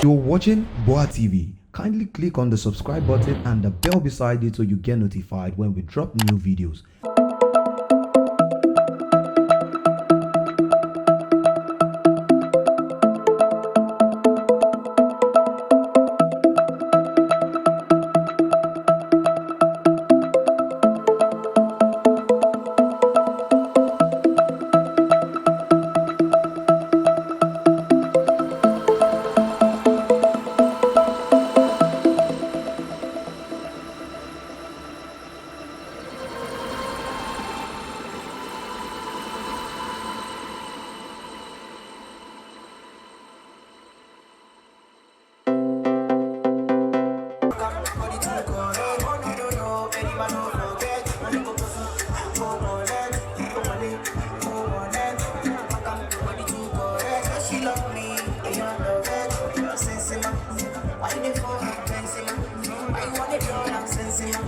You're watching GboahTv. Kindly click on the subscribe button and the bell beside it so you get notified when we drop new videos.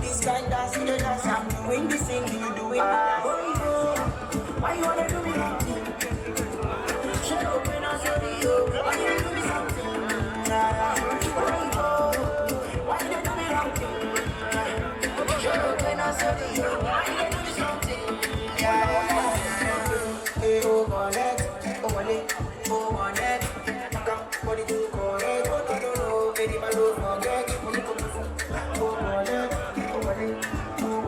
This kind of serious, I'm doing this thing, you do it. Why you wanna do me wrong? Shut up when I say you. Why you do me something? Why you do me wrong? Shut up when I say you. Why you do me something? Oh, connect, oh, wallet, oh, wallet. Come, body to correct. Oh, no, no, very much don't forget. Oh, wallet. Oh,